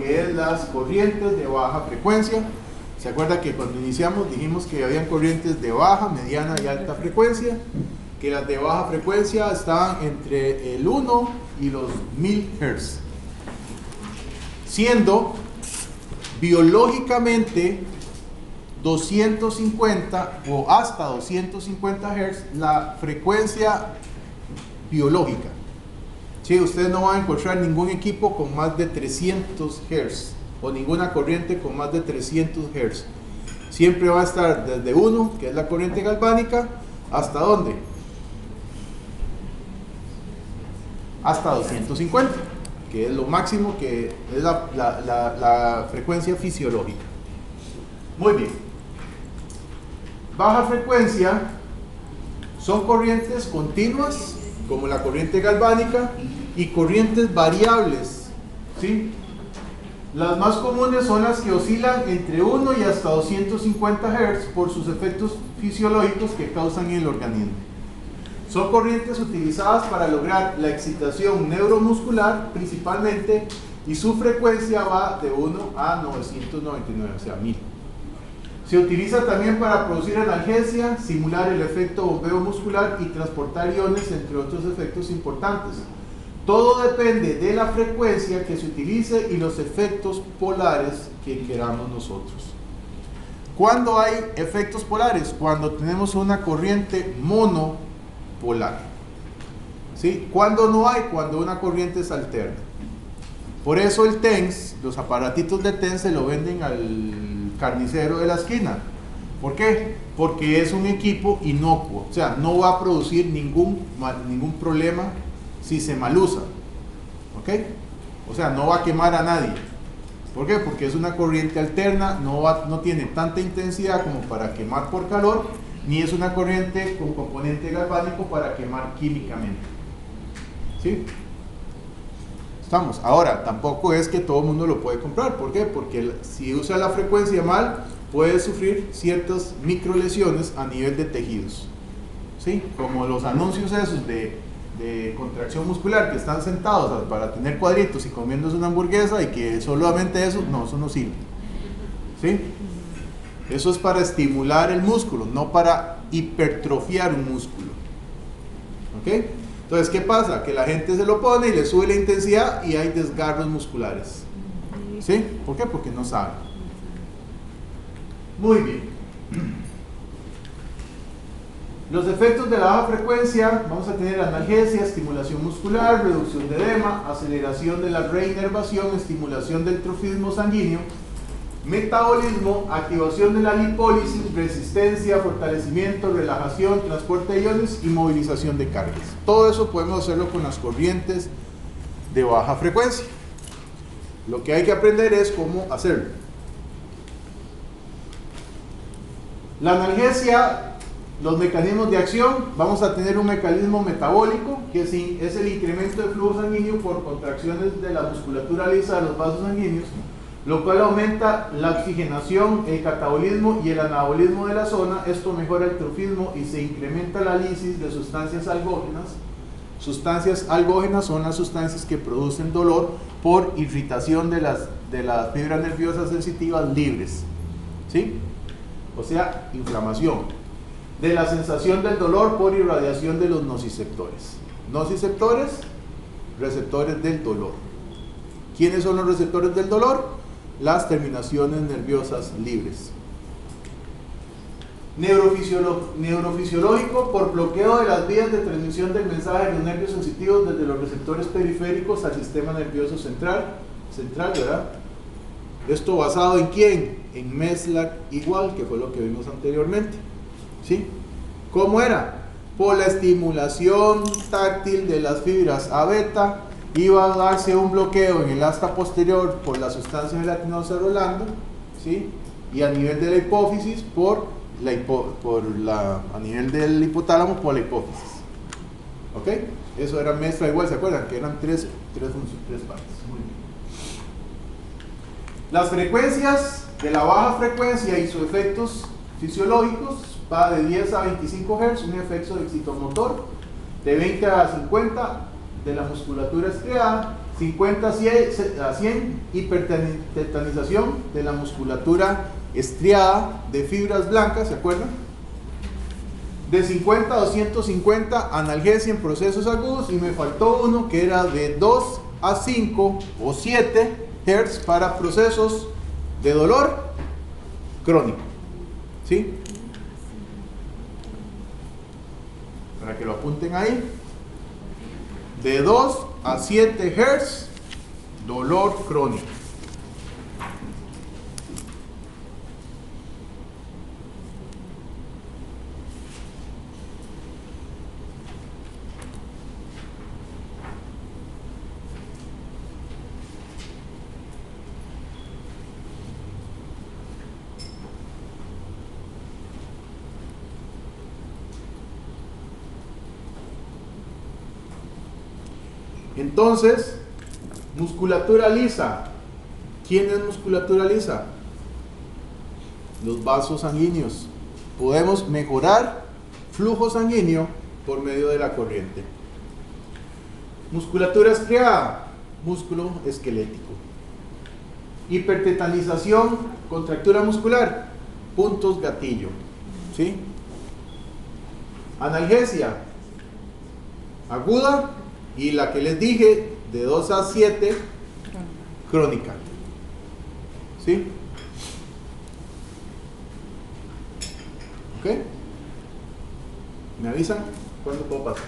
que es las corrientes de baja frecuencia. ¿Se acuerda que cuando iniciamos dijimos que habían corrientes de baja, mediana y alta frecuencia? Que las de baja frecuencia estaban entre el 1 y los 1000 Hz, siendo biológicamente 250 o hasta 250 Hz la frecuencia biológica. Sí, ustedes no van a encontrar ningún equipo con más de 300 Hz o ninguna corriente con más de 300 Hz. Siempre va a estar desde 1, que es la corriente galvánica, ¿hasta dónde? Hasta 250, que es lo máximo, que es la frecuencia fisiológica. Muy bien. Baja frecuencia son corrientes continuas, como la corriente galvánica, y corrientes variables, ¿sí? Las más comunes son las que oscilan entre 1 y hasta 250 Hz por sus efectos fisiológicos que causan en el organismo. Son corrientes utilizadas para lograr la excitación neuromuscular principalmente, y su frecuencia va de 1 a 999, o sea 1000. Se utiliza también para producir analgesia, simular el efecto bombeo muscular y transportar iones, entre otros efectos importantes. Todo depende de la frecuencia que se utilice y los efectos polares que queramos nosotros. ¿Cuándo hay efectos polares? Cuando tenemos una corriente monopolar. ¿Sí? ¿Cuándo no hay? Cuando una corriente es alterna. Por eso el TENS, los aparatitos de TENS se lo venden al carnicero de la esquina. ¿Por qué? Porque es un equipo inocuo, o sea, no va a producir ningún problema si se mal usa, ¿ok? O sea, no va a quemar a nadie. ¿Por qué? Porque es una corriente alterna, no tiene tanta intensidad como para quemar por calor, ni es una corriente con componente galvánico para quemar químicamente. ¿Sí? Estamos. Ahora, tampoco es que todo el mundo lo puede comprar. ¿Por qué? Porque si usa la frecuencia mal, puede sufrir ciertas microlesiones a nivel de tejidos. ¿Sí? Como los anuncios esos de contracción muscular, que están sentados para tener cuadritos y comiéndose una hamburguesa, y que solamente eso no sirve. ¿Sí? Eso es para estimular el músculo, no para hipertrofiar un músculo. ¿Ok? Entonces, ¿qué pasa? Que la gente se lo pone y le sube la intensidad y hay desgarros musculares. ¿Sí? ¿Por qué? Porque no sabe. Muy bien. Los efectos de la baja frecuencia: vamos a tener analgesia, estimulación muscular, reducción de edema, aceleración de la reinervación, estimulación del trofismo sanguíneo, metabolismo, activación de la lipólisis, resistencia, fortalecimiento, relajación, transporte de iones y movilización de cargas. Todo eso podemos hacerlo con las corrientes de baja frecuencia. Lo que hay que aprender es cómo hacerlo. La analgesia, los mecanismos de acción: vamos a tener un mecanismo metabólico, que es el incremento de flujo sanguíneo por contracciones de la musculatura lisa de los vasos sanguíneos, lo cual aumenta la oxigenación, el catabolismo y el anabolismo de la zona. Esto mejora el trofismo y se incrementa la lisis de sustancias algógenas. Sustancias algógenas son las sustancias que producen dolor por irritación de las fibras nerviosas sensitivas libres, ¿sí? O sea, inflamación. De la sensación del dolor por irradiación de los nociceptores. Nociceptores, receptores del dolor. ¿Quiénes son los receptores del dolor? Las terminaciones nerviosas libres. Neurofisiológico, por bloqueo de las vías de transmisión del mensaje de los nervios sensitivos desde los receptores periféricos al sistema nervioso central, ¿verdad? Esto basado en ¿quién? En Meslach igual, que fue lo que vimos anteriormente. ¿Sí? ¿Cómo era? Por la estimulación táctil de las fibras A beta, iba a darse un bloqueo en el asta posterior por la sustancia gelatinosa Rolando, ¿sí? Y a nivel de la hipófisis a nivel del hipotálamo por la hipófisis. ¿Ok? Eso era Meslach igual, ¿se acuerdan? Que eran tres partes. Muy bien. Las frecuencias de la baja frecuencia y sus efectos fisiológicos: va de 10 a 25 Hz, un efecto excitomotor; de 20 a 50 de la musculatura estriada; 50 a 100, hipertetanización de la musculatura estriada de fibras blancas, ¿se acuerdan? De 50 a 250, analgesia en procesos agudos, y me faltó uno que era de 2 a 5 o 7 Hz para procesos de dolor crónico, ¿sí? Para que lo apunten ahí. De 2 a 7 Hz, dolor crónico. Entonces, musculatura lisa. ¿Quién es musculatura lisa? Los vasos sanguíneos. Podemos mejorar flujo sanguíneo por medio de la corriente. Musculatura estriada, músculo esquelético. Hipertetanización, contractura muscular, puntos gatillo, ¿sí? Analgesia aguda, y la que les dije, de 2 a 7, crónica. ¿Sí? ¿Ok? ¿Me avisan cuándo puedo pasar?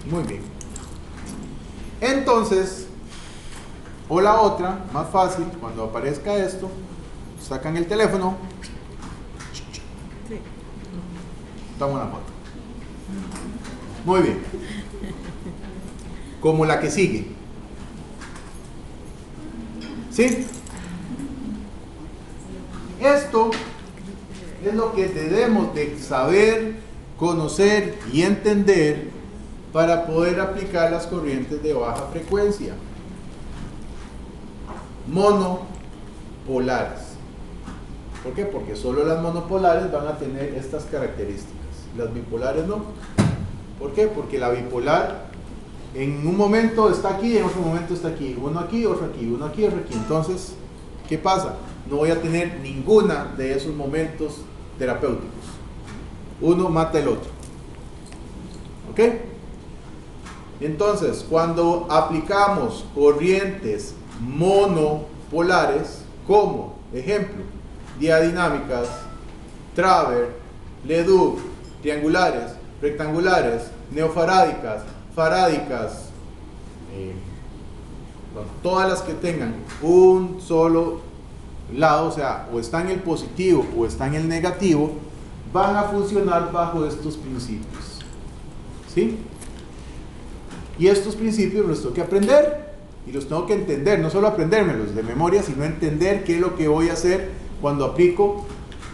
Muy bien. Entonces, o la otra, más fácil, cuando aparezca esto, sacan el teléfono, toman una foto. Muy bien. Como la que sigue. ¿Sí? Esto es lo que debemos de saber, conocer y entender para poder aplicar las corrientes de baja frecuencia monopolares. ¿Por qué? Porque solo las monopolares van a tener estas características, las bipolares no. ¿Por qué? Porque la bipolar en un momento está aquí, en otro momento está aquí, uno aquí, otro aquí, uno aquí, otro aquí. Entonces, ¿qué pasa? No voy a tener ninguna de esos momentos terapéuticos. Uno mata el otro. ¿Ok? Entonces, cuando aplicamos corrientes monopolares, como ejemplo, diadinámicas, Traver, Leduc, triangulares, rectangulares, neofarádicas, farádicas, todas las que tengan un solo lado, o sea, o está en el positivo o está en el negativo, van a funcionar bajo estos principios. ¿Sí? Y estos principios los tengo que aprender y los tengo que entender, no solo aprendérmelos de memoria, sino entender qué es lo que voy a hacer cuando aplico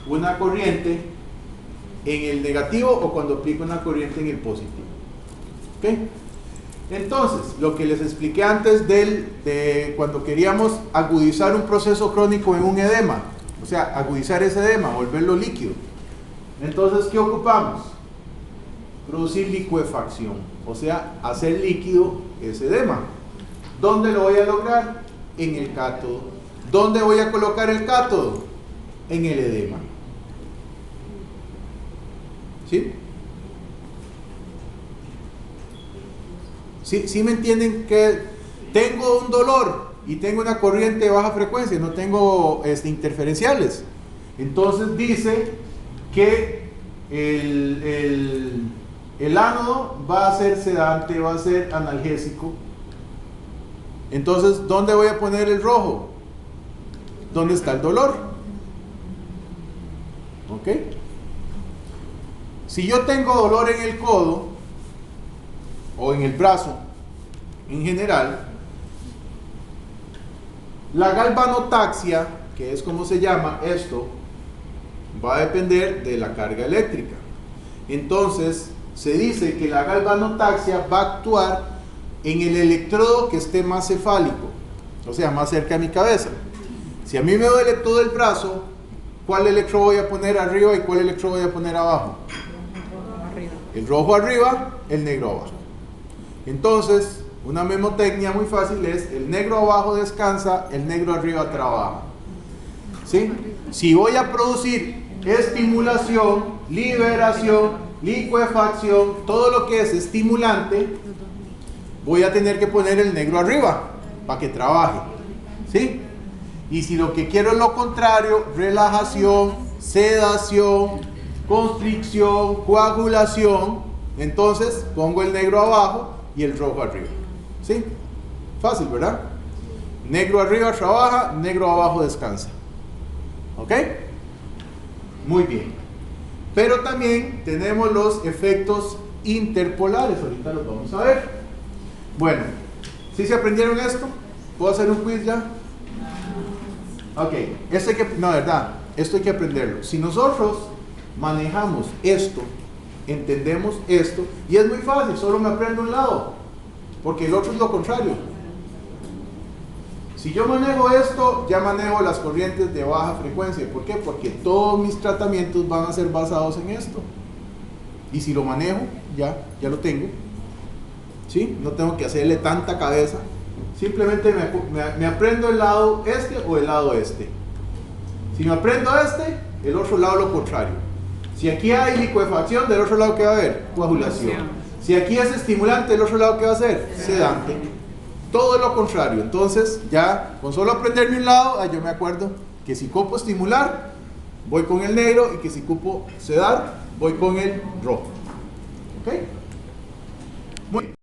una corriente en el negativo o cuando aplico una corriente en el positivo. ¿Ok? Entonces, lo que les expliqué antes de cuando queríamos agudizar un proceso crónico en un edema, o sea, agudizar ese edema, volverlo líquido. Entonces, ¿qué ocupamos? Producir licuefacción, o sea, hacer líquido ese edema. ¿Dónde lo voy a lograr? En el cátodo. ¿Dónde voy a colocar el cátodo? En el edema. ¿Sí? ¿Sí me entienden que tengo un dolor y tengo una corriente de baja frecuencia, no tengo interferenciales? Entonces dice que el ánodo va a ser sedante, va a ser analgésico. Entonces, ¿dónde voy a poner el rojo? ¿Dónde está el dolor? ¿Ok? Si yo tengo dolor en el codo o en el brazo en general, la galvanotaxia, que es como se llama esto, va a depender de la carga eléctrica. Entonces, se dice que la galvanotaxia va a actuar en el electrodo que esté más cefálico, o sea, más cerca de mi cabeza. Si a mí me duele todo el brazo, ¿cuál electrodo voy a poner arriba y cuál electrodo voy a poner abajo? El rojo arriba, el negro abajo. Entonces, una memotecnia muy fácil es: el negro abajo descansa, el negro arriba trabaja. ¿Sí? Si voy a producir estimulación, liberación, licuefacción, todo lo que es estimulante, voy a tener que poner el negro arriba para que trabaje. ¿Sí? Y si lo que quiero es lo contrario, relajación, sedación, constricción, coagulación, entonces pongo el negro abajo y el rojo arriba. ¿Sí? Fácil, ¿verdad? Negro arriba trabaja, negro abajo descansa. ¿Ok? Muy bien. Pero también tenemos los efectos interpolares. Ahorita los vamos a ver. Bueno, ¿sí se aprendieron esto? ¿Puedo hacer un quiz ya? Ok, esto hay que, no, verdad, esto hay que aprenderlo. Si nosotros manejamos esto, entendemos esto, y es muy fácil, solo me aprendo un lado, porque el otro es lo contrario. Si yo manejo esto, ya manejo las corrientes de baja frecuencia. ¿Por qué? Porque todos mis tratamientos van a ser basados en esto. Y si lo manejo, ya lo tengo. ¿Sí? No tengo que hacerle tanta cabeza. Simplemente me aprendo el lado este o el lado este. Si me aprendo este, el otro lado lo contrario. Si aquí hay licuefacción, del otro lado ¿qué va a haber? Coagulación. Si aquí es estimulante, del otro lado ¿qué va a ser? Sedante. Todo lo contrario. Entonces ya con solo aprenderme un lado, yo me acuerdo que si cupo estimular, voy con el negro, y que si cupo sedar, voy con el rojo. ¿Ok? Muy bien.